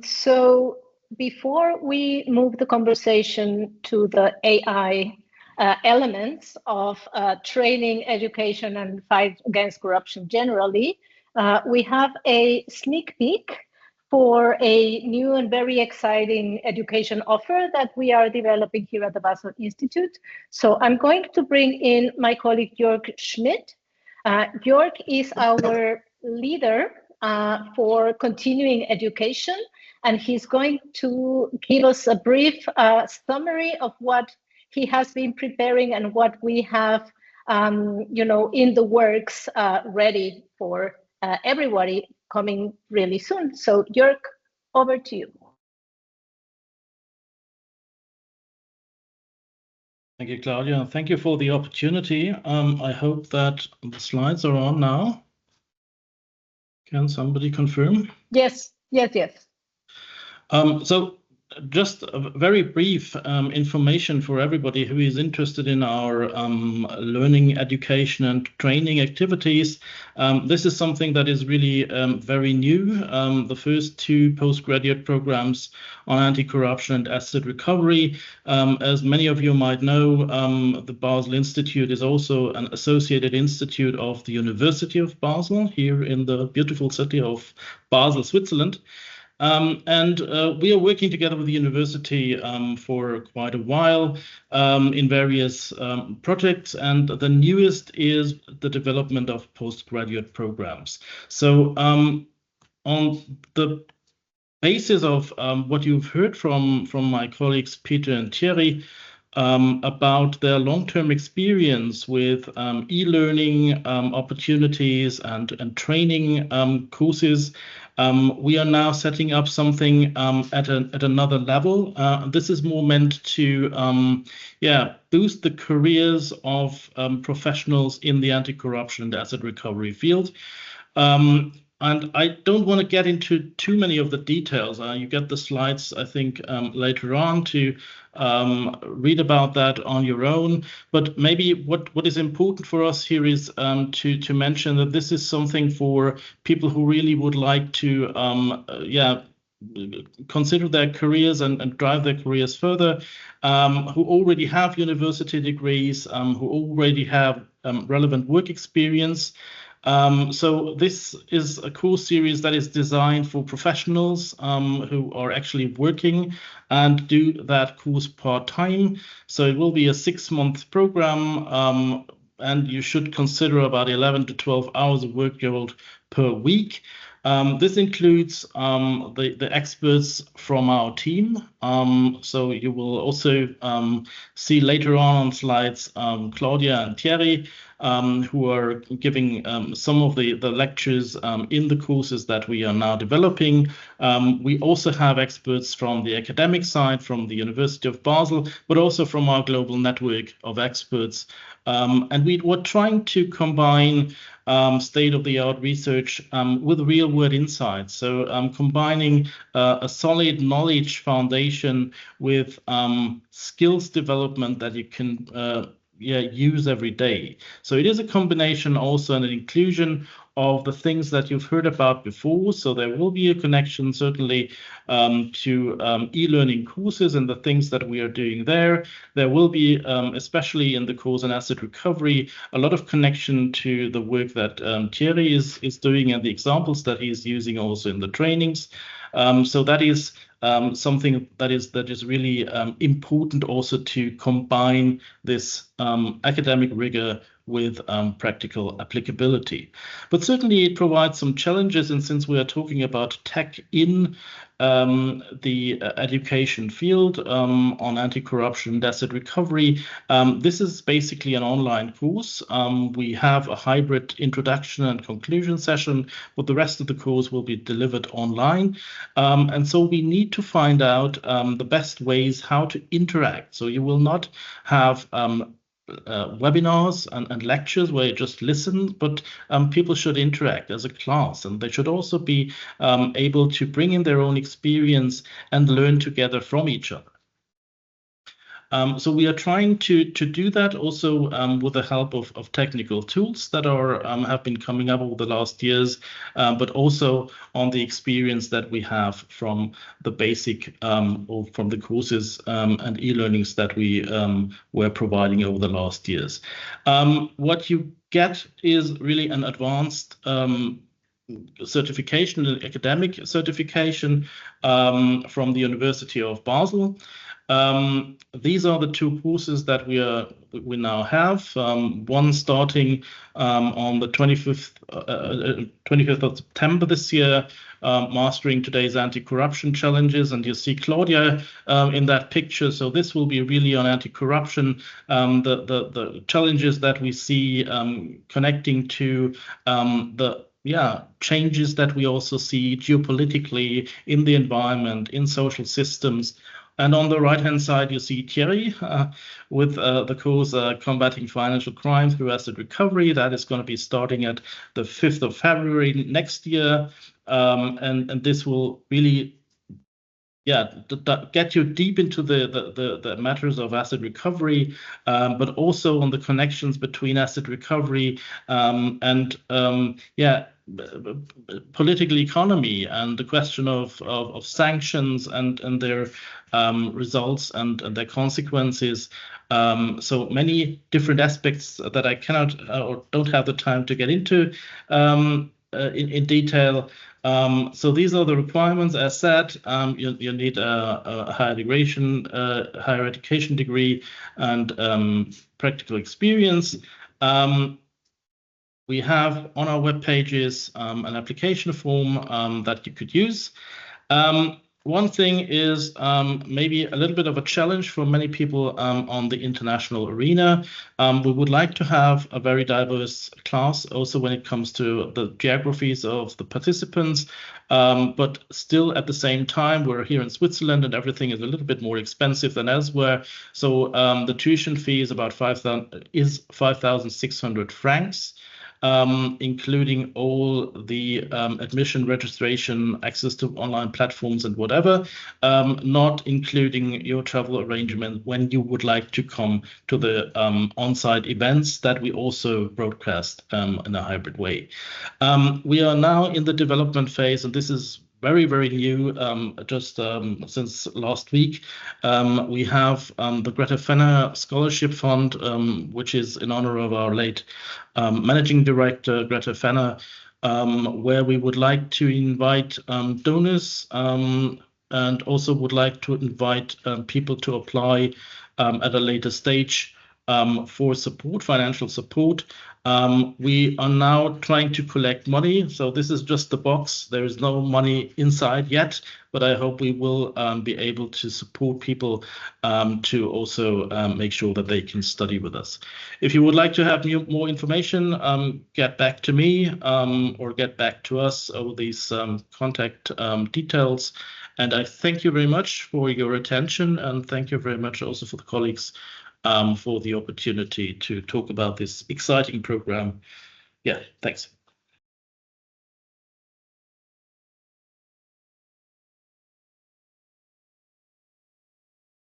So before we move the conversation to the AI elements of training, education, and fight against corruption generally, we have a sneak peek for a new and very exciting education offer that we are developing here at the Basel Institute. So I'm going to bring in my colleague, Jörg Schmidt. Jörg is our leader for continuing education, and he's going to give us a brief summary of what he has been preparing and what we have, in the works ready for everybody coming really soon. So Jörg, over to you. Thank you, Claudia. Thank you for the opportunity. I hope that the slides are on now. Can somebody confirm? Yes. So just a very brief information for everybody who is interested in our learning, education, and training activities. This is something that is really very new. The first two postgraduate programs on anti-corruption and asset recovery. As many of you might know, the Basel Institute is also an associated institute of the University of Basel here in the beautiful city of Basel, Switzerland. And we are working together with the university for quite a while in various projects, and the newest is the development of postgraduate programs. So on the basis of what you've heard from my colleagues Peter and Thierry about their long-term experience with e-learning opportunities and training courses, we are now setting up something at another level. This is more meant to boost the careers of professionals in the anti-corruption and asset recovery field. And I don't want to get into too many of the details. You get the slides, I think, later on to read about that on your own. But maybe what is important for us here is to mention that this is something for people who really would like to consider their careers and drive their careers further, who already have university degrees, who already have relevant work experience. So this is a course series that is designed for professionals who are actually working and do that course part-time. So it will be a 6-month program, and you should consider about 11 to 12 hours of work load per week. This includes the experts from our team. So you will also see later on slides Claudia and Thierry, who are giving some of the lectures in the courses that we are now developing. We also have experts from the academic side, from the University of Basel, but also from our global network of experts. And we were trying to combine state-of-the-art research with real-world insights. So combining a solid knowledge foundation with skills development that you can use every day. So it is a combination also and an inclusion of the things that you've heard about before. So there will be a connection certainly to e-learning courses and the things that we are doing there. There will be, especially in the course on asset recovery, a lot of connection to the work that Thierry is doing and the examples that he's using also in the trainings. So that is something that is really important also to combine this academic rigor with practical applicability. But certainly it provides some challenges, and since we are talking about tech in the education field on anti-corruption and asset recovery, this is basically an online course. We have a hybrid introduction and conclusion session, but the rest of the course will be delivered online. And so we need to find out the best ways how to interact. So you will not have webinars and lectures where you just listen, but people should interact as a class, and they should also be able to bring in their own experience and learn together from each other. So we are trying to do that also with the help of technical tools that are have been coming up over the last years, but also on the experience that we have from the basic or from the courses and e-learnings that we were providing over the last years. What you get is really an advanced certification, an academic certification from the University of Basel. These are the two courses that we now have. One starting on the 25th of September this year, mastering today's anti-corruption challenges, and you see Claudia in that picture. So this will be really on anti-corruption, the challenges that we see connecting to the changes that we also see geopolitically in the environment, in social systems. And on the right-hand side, you see Thierry with the course Combating Financial Crime Through Asset Recovery. That is going to be starting at the 5th of February next year. And this will really get you deep into the matters of asset recovery, but also on the connections between asset recovery and political economy, and the question of sanctions and their results and their consequences. So many different aspects that I cannot or don't have the time to get into in detail. So these are the requirements. As said, you need a higher education degree and practical experience. We have on our web pages an application form that you could use. One thing is maybe a little bit of a challenge for many people on the international arena. We would like to have a very diverse class also when it comes to the geographies of the participants, but still at the same time, we're here in Switzerland and everything is a little bit more expensive than elsewhere. So the tuition fee is about 5,600 francs. Including all the admission, registration, access to online platforms and whatever, not including your travel arrangement when you would like to come to the on-site events that we also broadcast in a hybrid way. We are now in the development phase, and this is very, very new, just since last week. We have the Greta Fenner Scholarship Fund, which is in honor of our late managing director, Greta Fenner, where we would like to invite donors and also would like to invite people to apply at a later stage for support, financial support. We are now trying to collect money. So this is just the box. There is no money inside yet, but I hope we will be able to support people to also make sure that they can study with us. If you would like to have more information, get back to me or get back to us over these contact details. And I thank you very much for your attention, and thank you very much also for the colleagues for the opportunity to talk about this exciting program. Yeah, thanks.